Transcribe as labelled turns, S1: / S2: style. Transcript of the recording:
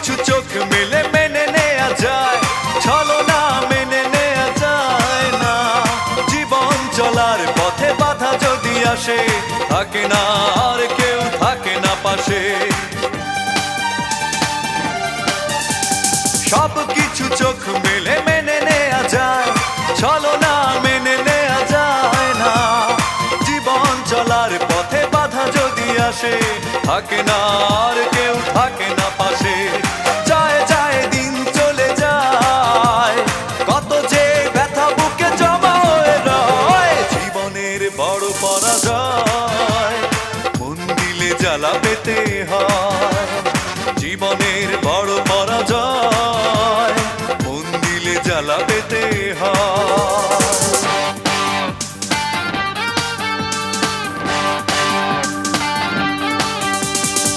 S1: কিছু চোখ মেলে মেনে নেয়া যায়, ছলনা মেনে নেয়া যায় না। জীবন চলার পথে বাধা যদি আসে, থাকে না আর কেউ, থাকে না পাশে। সব কিছু চোখ মেলে মেনে নেয়া যায়, ছলনা মেনে নেয়া যায় না। জীবন চলার পথে বাধা যদি আসে, থাকে না আর কেউ, থাকে না পাশে। যায় যায় দিন চলে যায়, কত যে ব্যথা বুকে জমা হয়ে রয়। জীবনের বড় পরাজয়, মন দিলে জ্বালা পেতে হয়। জীবনের বড় পরাজয়,